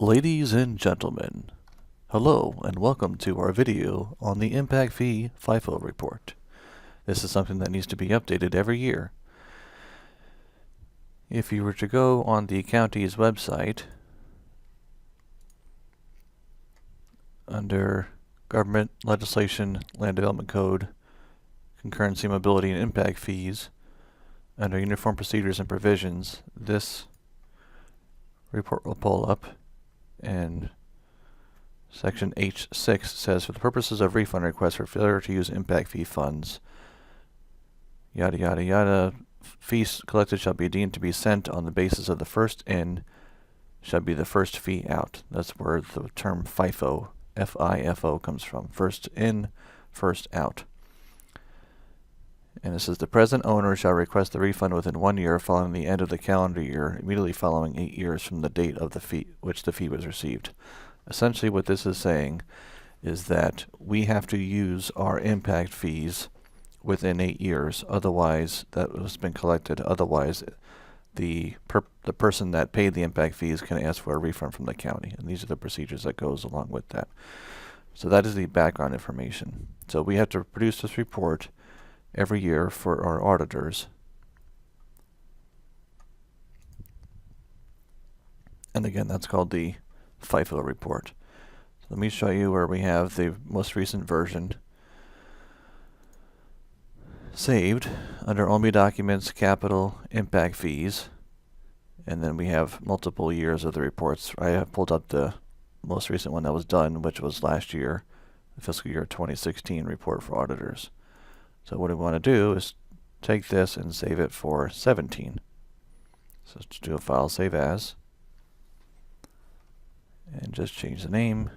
Ladies and gentlemen, hello and welcome to our video on the impact fee FIFO report. This is something that needs to be updated every year. If you were to go on the county's website, under Government, Legislation, Land Development Code, Concurrency, Mobility, and Impact Fees, under Uniform Procedures and Provisions, this report will pull up, and Section H6 says, for the purposes of refund requests for failure to use impact fee funds, yada yada yada, fees collected shall be deemed to be sent on the basis of the first in shall be the first fee out. That's where the term FIFO, F-I-F-O, comes from. First in, first out. And it says the present owner shall request the refund within 1 year following the end of the calendar year, immediately following 8 years from the date of the fee, which the fee was received. Essentially what this is saying is that we have to use our impact fees within 8 years, otherwise that has been collected, otherwise the person that paid the impact fees can ask for a refund from the county, and these are the procedures that goes along with that. So that is the background information. So we have to produce this report every year for our auditors. And again, that's called the FIFO report. So let me show you where we have the most recent version saved under OMB Documents, Capital, Impact Fees, and then we have multiple years of the reports. I have pulled up the most recent one that was done, which was last year, the fiscal year 2016 report for auditors. So what we want to do is take this and save it for 17. So let's do a file save as, and just change the name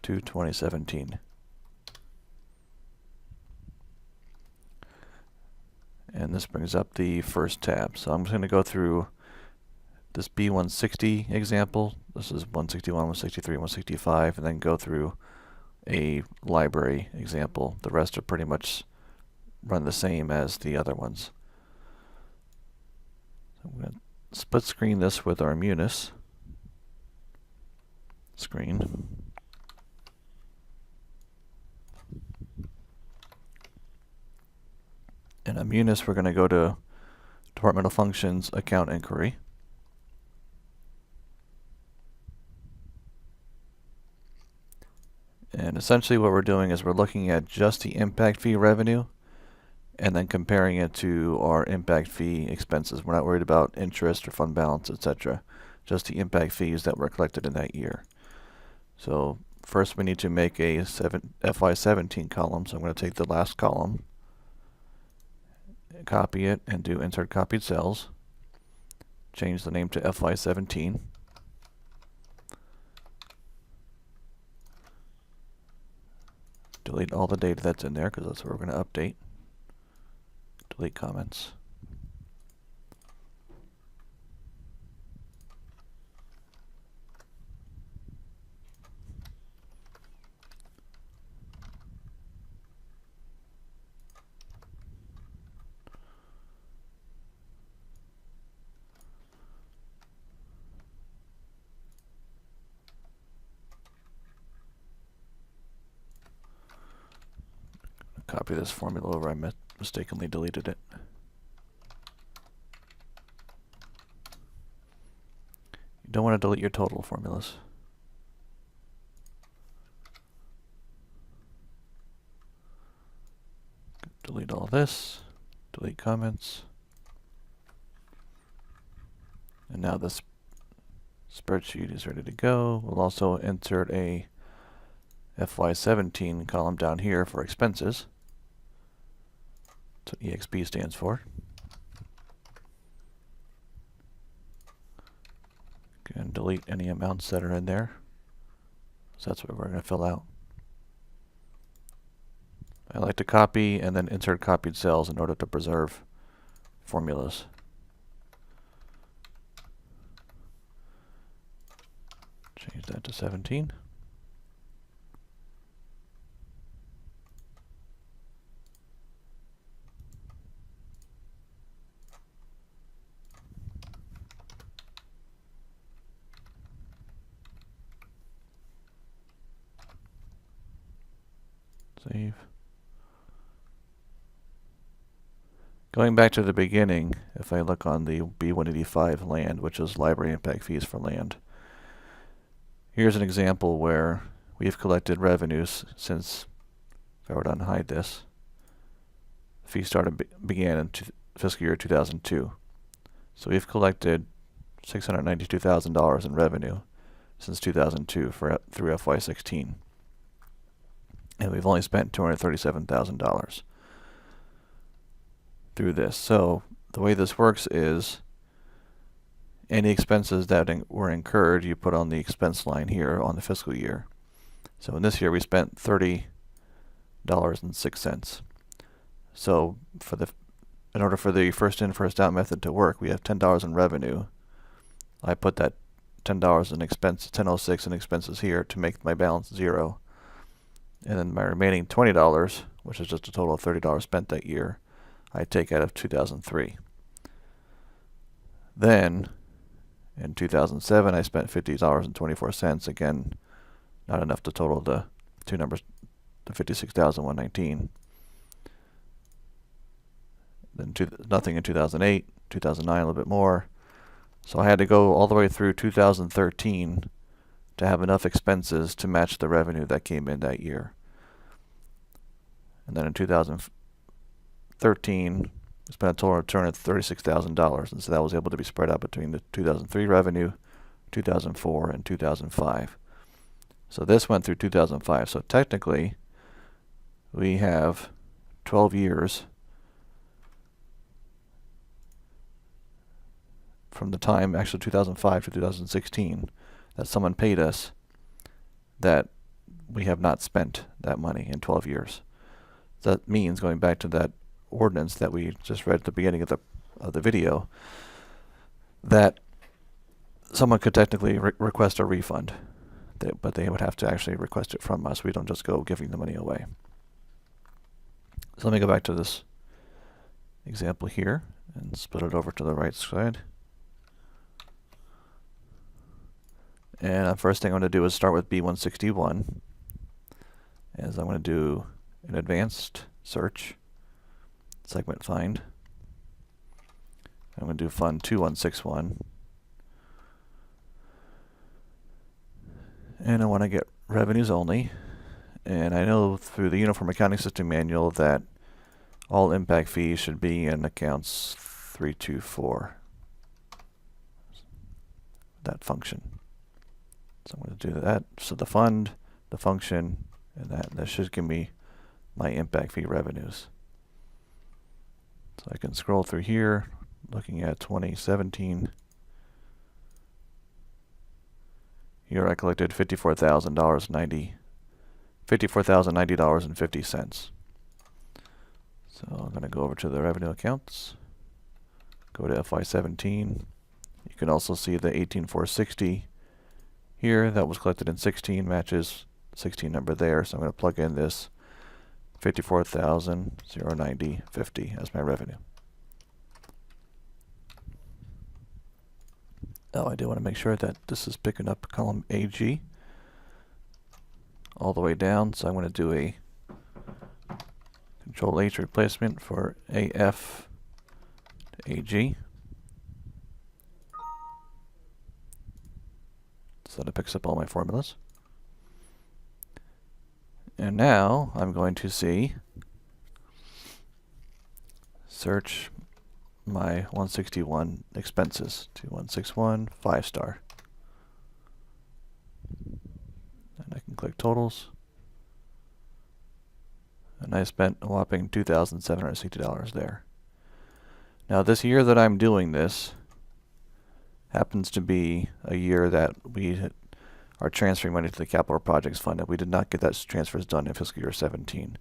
to 2017. And this brings up the first tab. So I'm just going to go through this B160 example. This is 161, 163, 165, and then go through a library example. The rest are pretty much run the same as the other ones. So I'm going to split screen this with our Munis screen. And on Munis, we're going to go to Departmental Functions, Account Inquiry. And essentially what we're doing is we're looking at just the impact fee revenue and then comparing it to our impact fee expenses. We're not worried about interest or fund balance, etc. Just the impact fees that were collected in that year. So first we need to make a FY17 column. So I'm going to take the last column, copy it, and do insert copied cells. Change the name to FY17. Delete all the data that's in there because that's what we're going to update. Delete comments. Copy this formula over. I mistakenly deleted it. You don't want to delete your total formulas. Delete all this. Delete comments. And now this spreadsheet is ready to go. We'll also insert a FY17 column down here for expenses. That's what EXP stands for. And delete any amounts that are in there. So that's what we're going to fill out. I like to copy and then insert copied cells in order to preserve formulas. Change that to 17. Save. Going back to the beginning, if I look on the B185 land, which is library impact fees for land, here's an example where we've collected revenues since, if I were to unhide this, the fee began in fiscal year 2002. So we've collected $692,000 in revenue since 2002 through FY16. And we've only spent $237,000 through this. So the way this works is any expenses that were incurred, you put on the expense line here on the fiscal year. So in this year we spent $30.06. So in order for the first in, first out method to work, we have $10 in revenue. I put that $10 in expense, $10.06 in expenses here to make my balance 0. And then my remaining $20, which is just a total of $30 spent that year, I take out of 2003. Then, in 2007, I spent $50.24. Again, not enough to total the two numbers, the $56,119. Then nothing in 2008, 2009 a little bit more. So I had to go all the way through 2013 to have enough expenses to match the revenue that came in that year. And then in 2013, we spent a total of $236,000, and so that was able to be spread out between the 2003 revenue, 2004, and 2005. So this went through 2005. So technically, we have 12 years from the time, actually 2005 to 2016, that someone paid us that we have not spent that money in 12 years. That means, going back to that ordinance that we just read at the beginning of the video, that someone could technically request a refund, but they would have to actually request it from us. We don't just go giving the money away. So let me go back to this example here and split it over to the right side. And the first thing I'm going to do is start with B161, as I'm going to do an advanced search, segment find. I'm going to do fund 2161. And I want to get revenues only. And I know through the Uniform Accounting System Manual that all impact fees should be in accounts 324, that function. So I'm going to do that. So the fund, the function, and that should give me my impact fee revenues. So I can scroll through here, looking at 2017. Here I collected $54,090.50. So I'm going to go over to the revenue accounts, go to FY17. You can also see the 18,460 here that was collected in 16 matches 16 number there. So I'm going to plug in this 54,090.50 as my revenue. Oh, I do want to make sure that this is picking up column AG all the way down. So I'm going to do a Control H replacement for AF to AG. So that it picks up all my formulas. And now I'm going to search my 161 expenses. 2161, 5-star. And I can click totals. And I spent a whopping $2,760 there. Now this year that I'm doing this happens to be a year that we are transferring money to the capital projects fund, and we did not get that transfers done in fiscal year 17.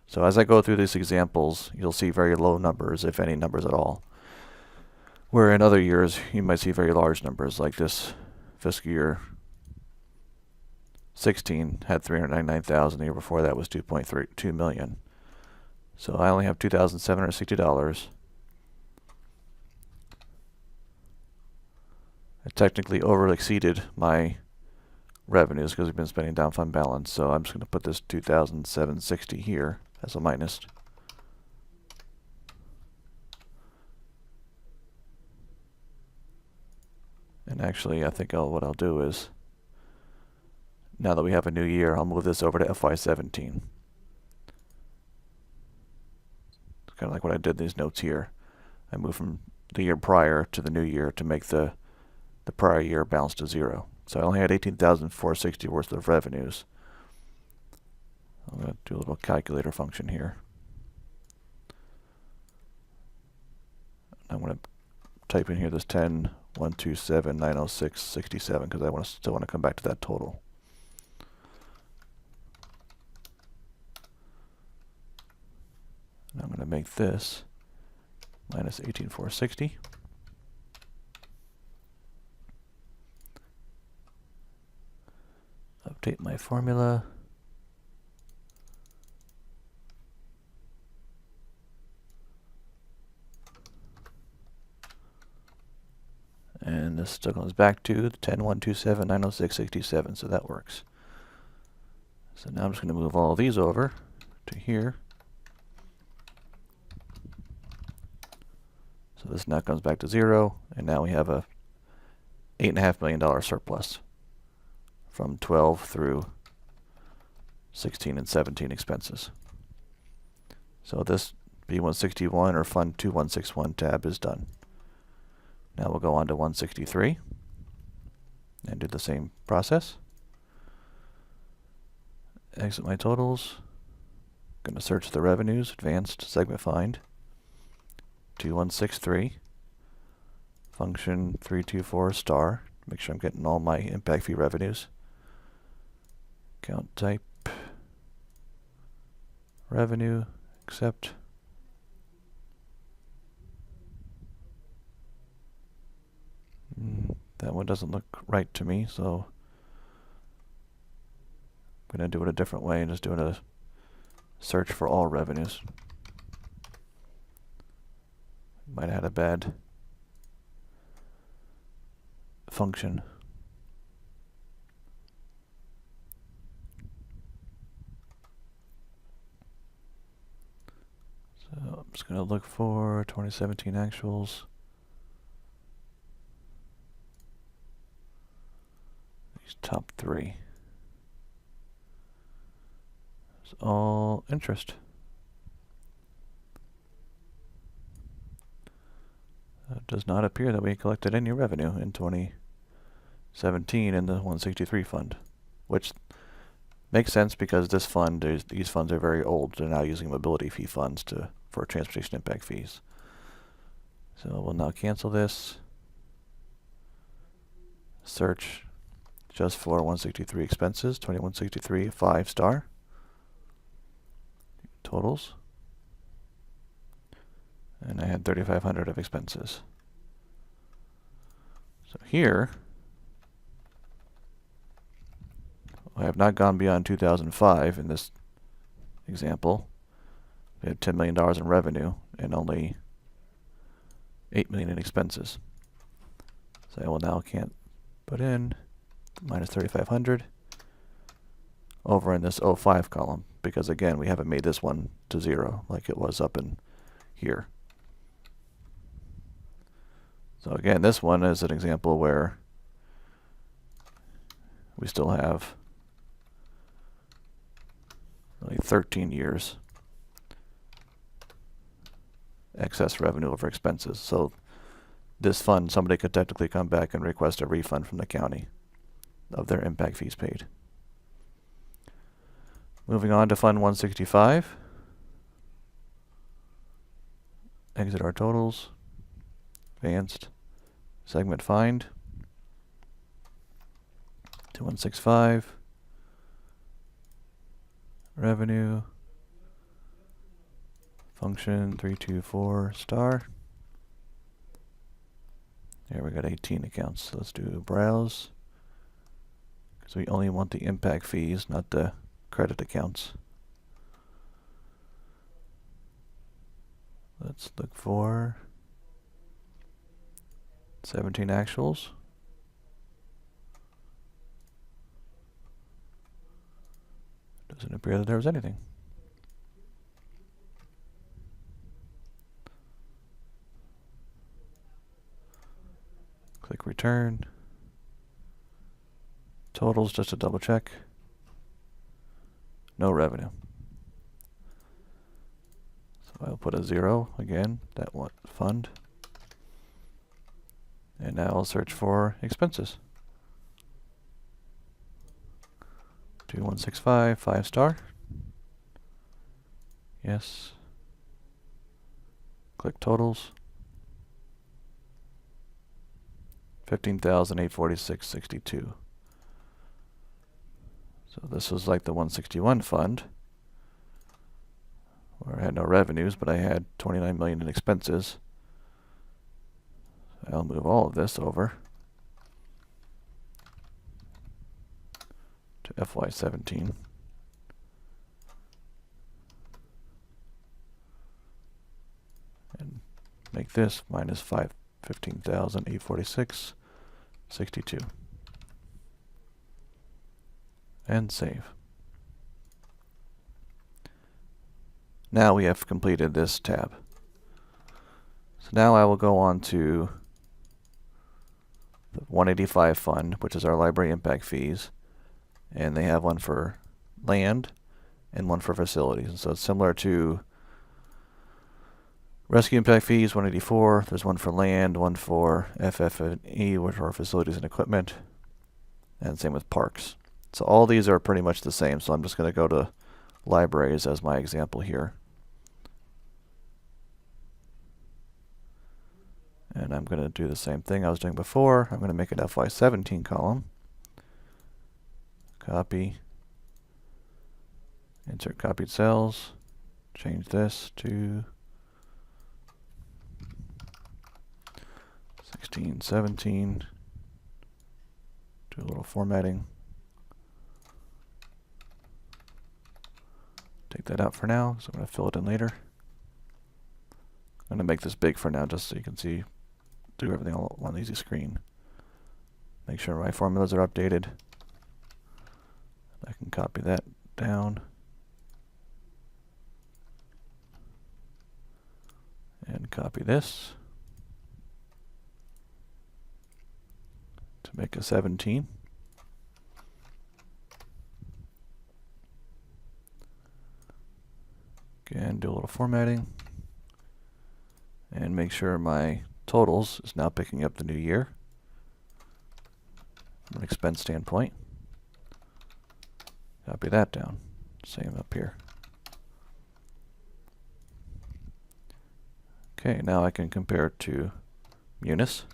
So as I go through these examples, you'll see very low numbers, if any numbers at all. Where in other years, you might see very large numbers, like this fiscal year 16 had $399,000. The year before that was $2.2 million. So I only have $2,760. I technically over exceeded my revenues because we've been spending down fund balance. So I'm just going to put this 2,760 here as a minus. And actually, I think what I'll do is, now that we have a new year, I'll move this over to FY17. It's kind of like what I did in these notes here. I moved from the year prior to the new year to make the prior year balance to zero. So I only had 18,460 worth of revenues. I'm going to do a little calculator function here. I'm going to type in here this 10,127,906.67 because I still want to come back to that total. And I'm going to make this minus 18,460. Update my formula. And this still comes back to the 10,127,906.67, so that works. So now I'm just going to move all of these over to here. So this now comes back to zero, and now we have a $8.5 million surplus from 12 through 16 and 17 expenses. So this B161 or Fund 2161 tab is done. Now we'll go on to 163 and do the same process. Exit my totals. Going to search the revenues, advanced segment find, 2163, function 324 star. Make sure I'm getting all my impact fee revenues. Count type, revenue, accept. That one doesn't look right to me, so I'm going to do it a different way and just do a search for all revenues. Might have had a bad function. So I'm just going to look for 2017 actuals. These top three. It's all interest. It does not appear that we collected any revenue in 2017 in the 163 fund, which makes sense because this fund these funds are very old. They're now using mobility fee funds for transportation impact fees. So we'll now cancel this. Search just for 163 expenses, 2163 5 star. Totals. And I had 3,500 of expenses. So here, I have not gone beyond 2005 in this example. We have $10 million in revenue and only $8 million in expenses. So I will now can't put in minus 3,500 over in this 05 column because again we haven't made this one to zero like it was up in here. So again, this one is an example where we still have only 13 years excess revenue over expenses. So this fund, somebody could technically come back and request a refund from the county of their impact fees paid. Moving on to Fund 165. Exit our totals. Advanced segment find 2165 revenue function 324 star. Here we got 18 accounts. So let's do browse because we only want the impact fees, not the credit accounts. Let's look for 17 actuals. Doesn't appear that there was anything. Click return. Totals, just to double check. No revenue. So I'll put a 0 again, that one fund. And now I'll search for expenses. 2165, 5-star. Yes. Click totals. 15,846.62. So this was like the 161 fund, where I had no revenues, but I had 29 million in expenses. I'll move all of this over to FY17. And make this minus 15,846.62. And save. Now we have completed this tab. So now I will go on to the 185 fund, which is our library impact fees. And they have one for land and one for facilities. And so it's similar to rescue impact fees, 184. There's one for land, one for FF&E, which are facilities and equipment. And same with parks. So all these are pretty much the same. So I'm just going to go to libraries as my example here. And I'm going to do the same thing I was doing before. I'm going to make an FY17 column. Copy. Insert copied cells. Change this to 16, 17. Do a little formatting. Take that out for now, so I'm going to fill it in later. I'm going to make this big for now, just so you can see, do everything all on one easy screen. Make sure my formulas are updated. I can copy that down. And copy this to make a 17. Again, do a little formatting. And make sure my totals is now picking up the new year from an expense standpoint. Copy that down. Same up here. Okay, now I can compare it to Munis.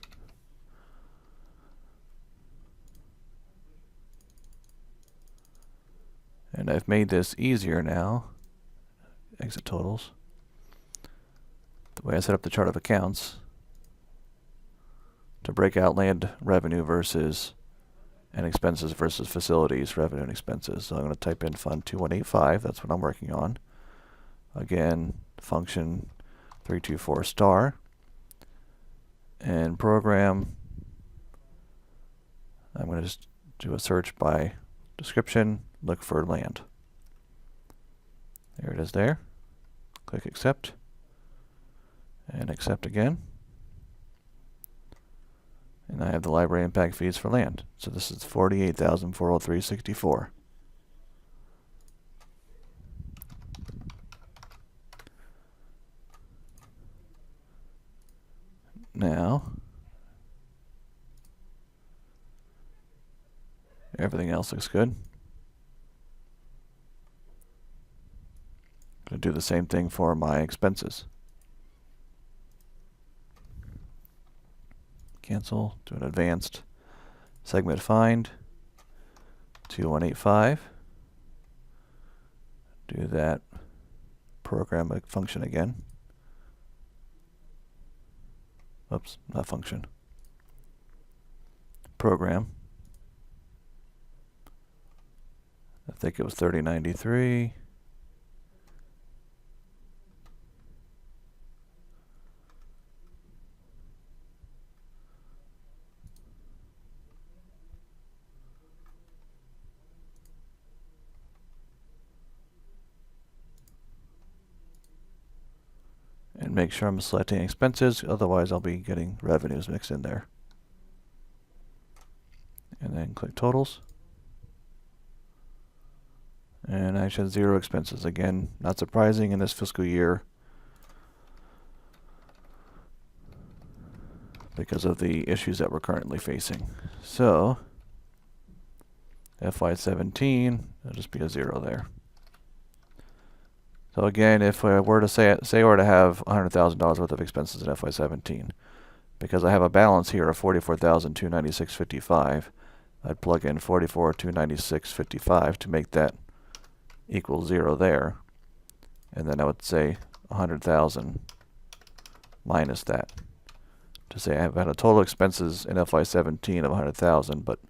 And I've made this easier now. Exit totals. The way I set up the chart of accounts to break out land revenue versus and expenses versus facilities revenue and expenses. So I'm going to type in fund 2185. That's what I'm working on. Again, function 324 star. And program, I'm going to just do a search by description, look for land. There it is there. Click accept. And accept again. And I have the library impact fees for land. So this is 48,403.64. Now, everything else looks good. I'm going to do the same thing for my expenses. Cancel, do an advanced segment find, 2185. Do that program function again. Oops, not function. Program. I think it was 3093. And make sure I'm selecting expenses, otherwise I'll be getting revenues mixed in there. And then click totals. And I should have 0 expenses. Again, not surprising in this fiscal year because of the issues that we're currently facing. So, FY17, there'll just be a 0 there. So again, if I were to say we're to have $100,000 worth of expenses in FY17, because I have a balance here of $44,296.55, I'd plug in $44,296.55 to make that equal 0 there, and then I would say 100,000 minus that to say I've had a total expenses in FY17 of 100,000, but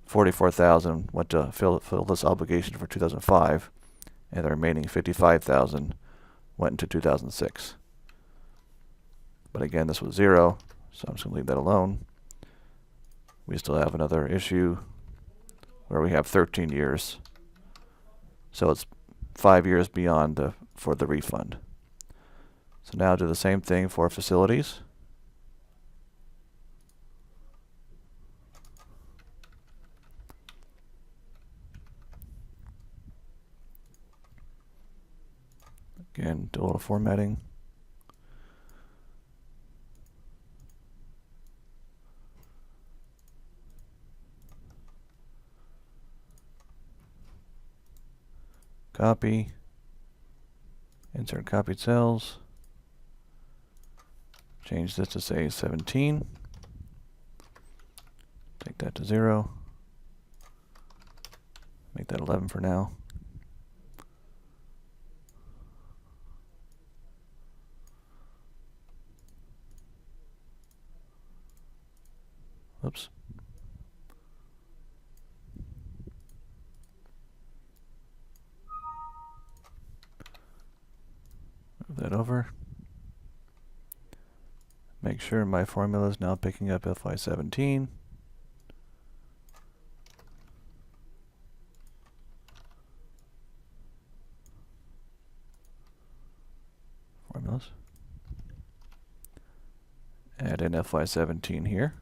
44,000 went to fill this obligation for 2005, and the remaining 55,000 went into 2006. But again, this was 0, so I'm just going to leave that alone. We still have another issue where we have 13 years. So it's 5 years beyond for the refund. So now do the same thing for facilities. Again, do a little formatting. Copy. Insert copied cells. Change this to say 17. Take that to 0. Make that 11 for now. Oops. Move that over. Make sure my formula is now picking up FY17. Formulas. Add in FY17 here.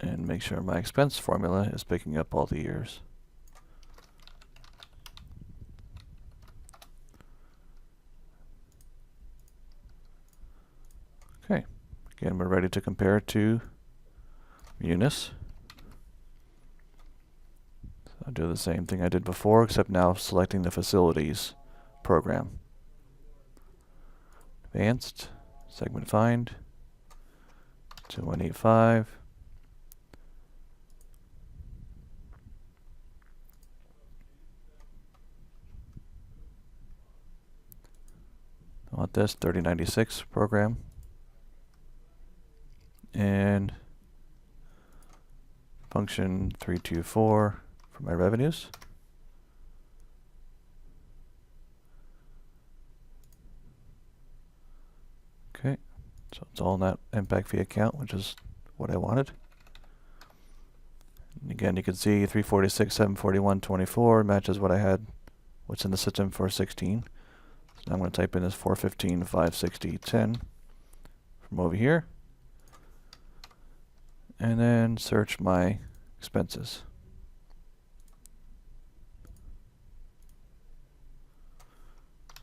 And make sure my expense formula is picking up all the years. Okay, again, we're ready to compare it to Munis. So I'll do the same thing I did before, except now selecting the facilities program. Advanced, segment find, 2185. I want this 3096 program. And function 324 for my revenues. Okay, so it's all in that impact fee account, which is what I wanted. And again, you can see 346, 741, 24 matches what I had, what's in the system for 16. So now I'm going to type in this 415, 560, 10 from over here. And then search my expenses.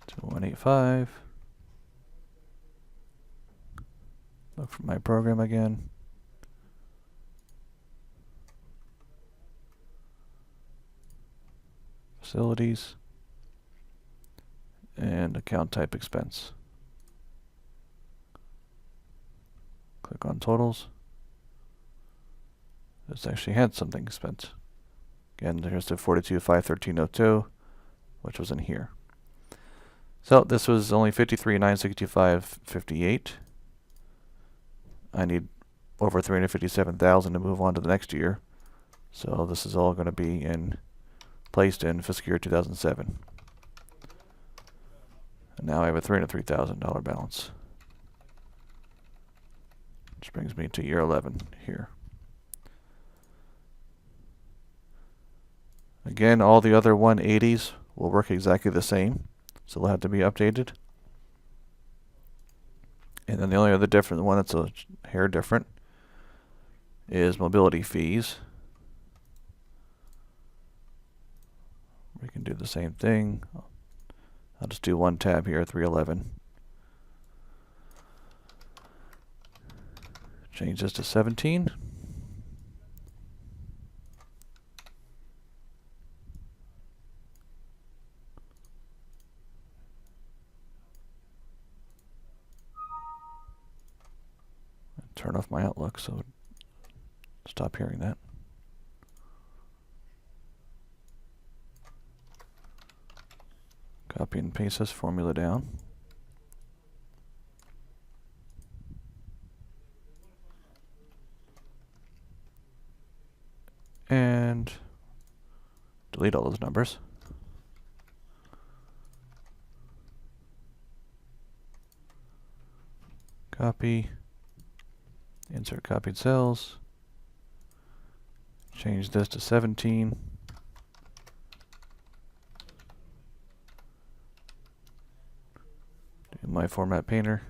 To 185. Look for my program again. Facilities. And account type expense. Click on totals. This actually had something expense. Again, here's the 42,513.02, which was in here. So this was only 53,965.58. I need over 357,000 to move on to the next year. So this is all going to be placed in fiscal year 2007. And now I have a $303,000 balance. which brings me to year 11 here. Again, all the other 180s will work exactly the same, so they'll have to be updated. And then the only other different one that's a hair different is mobility fees. We can do the same thing. I'll just do one tab here, 311. Change this to 17. Turn off my Outlook so stop hearing that. Copy and paste this formula down. And delete all those numbers. Copy. Insert copied cells. Change this to 17. Do my format painter.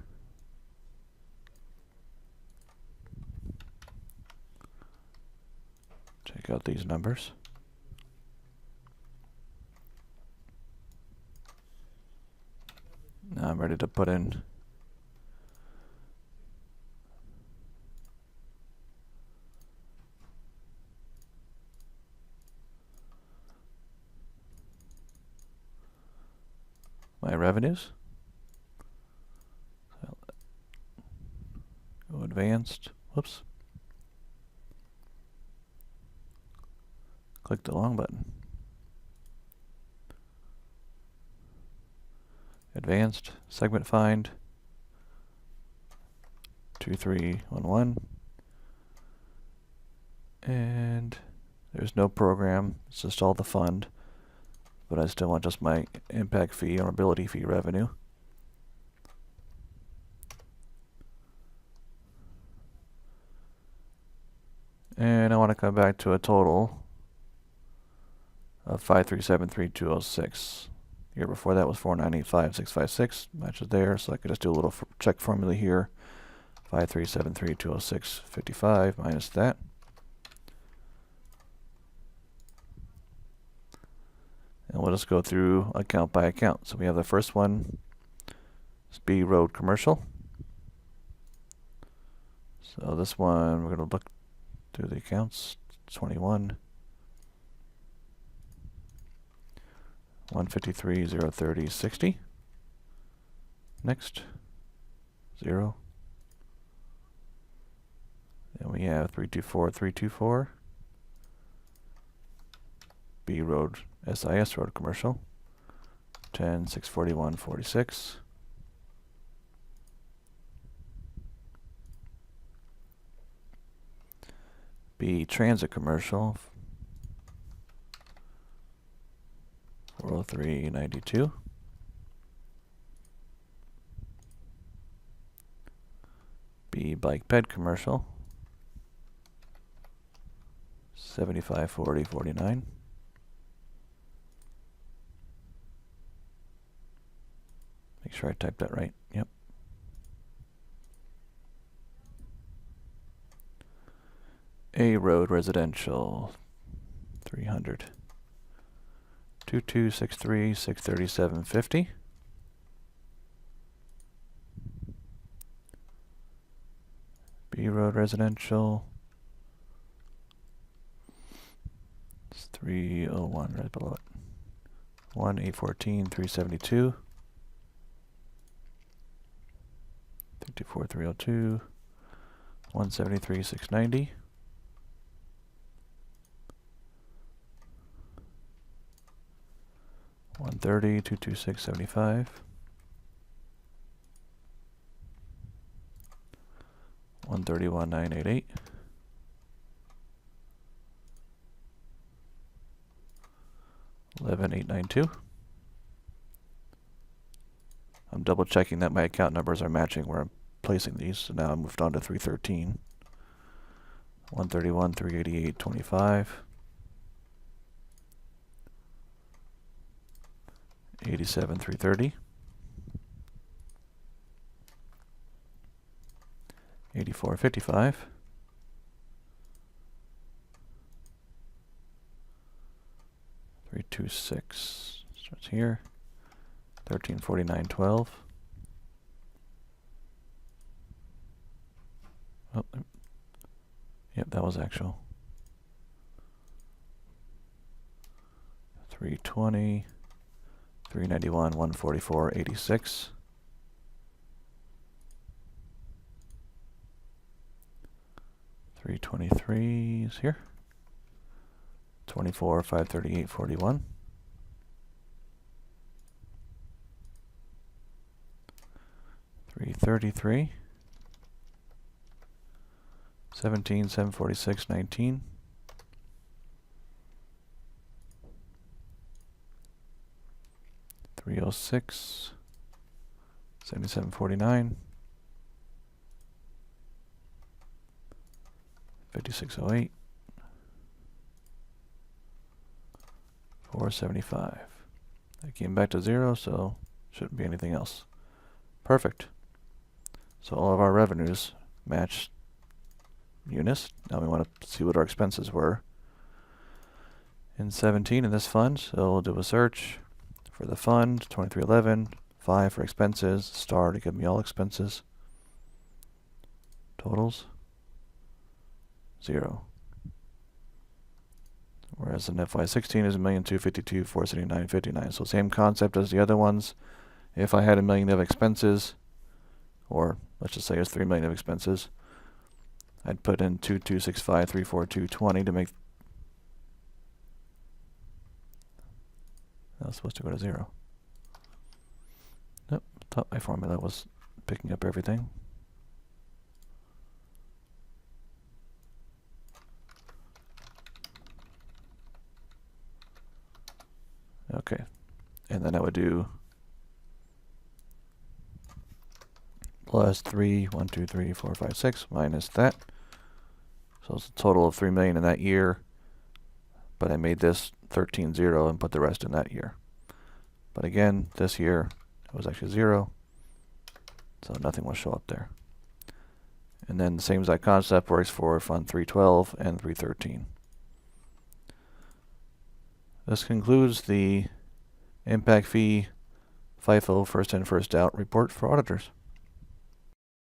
Check out these numbers. Now I'm ready to put in my revenues. Go advanced. Whoops. Click the long button. Advanced, segment find, 2311. And there's no program, it's just all the fund. But I still want just my impact fee or mobility fee revenue. And I want to come back to a total of 5373206. The year before that was 4985656. Matches there, so I could just do a little check formula here. 5373206.55 minus that. And we'll just go through account by account. So we have the first one, it's B Road Commercial. So this one, we're going to look through the accounts. 21, 153, 030, 60. Next, 0. Then we have 324, 324. B Road, SIS Road Commercial. 10, 641, 46. B Transit Commercial. 403, 92. B Bike Ped Commercial. 75, 40, 49. Make sure I typed that right. Yep. A Road Residential. 300. 2263, 637.50. B Road Residential. It's 301 right below it. 1814, 372. 54, 302. 173, 690. 130, 226, 75. 131, 988. 11892. I'm double checking that my account numbers are matching where I'm replacing these. So now I moved on to 313. 131, 388, 25. 87, 330. 84, 55. 326 starts here. 13, 49, 12. Oh, yep, that was actual. 320, 391, 144, 86. 323 is here. 24, 538, 41. 333. 17, 746, 19. 306. 77, 49. 5608. 475. That came back to 0, so shouldn't be anything else. Perfect. So all of our revenues match units. Now we want to see what our expenses were in 17 in this fund. So we'll do a search for the fund, 2311, 5 for expenses, star to give me all expenses. Totals, 0. Whereas in FY16 is 1,252,479, 479.59. So same concept as the other ones. If I had $1 million of expenses, or let's just say it's $3 million of expenses, I'd put in 2,265,342.20 to make. That was supposed to go to 0. Nope, thought my formula was picking up everything. Okay, and then I would do plus 3, 1, 2, 3, 4, 5, 6 minus that. So it's a total of 3 million in that year, but I made this 13.0 and put the rest in that year. But again, this year it was actually 0, so nothing will show up there. And then the same exact concept works for Fund 312 and 313. This concludes the impact fee FIFO first in first out report for auditors.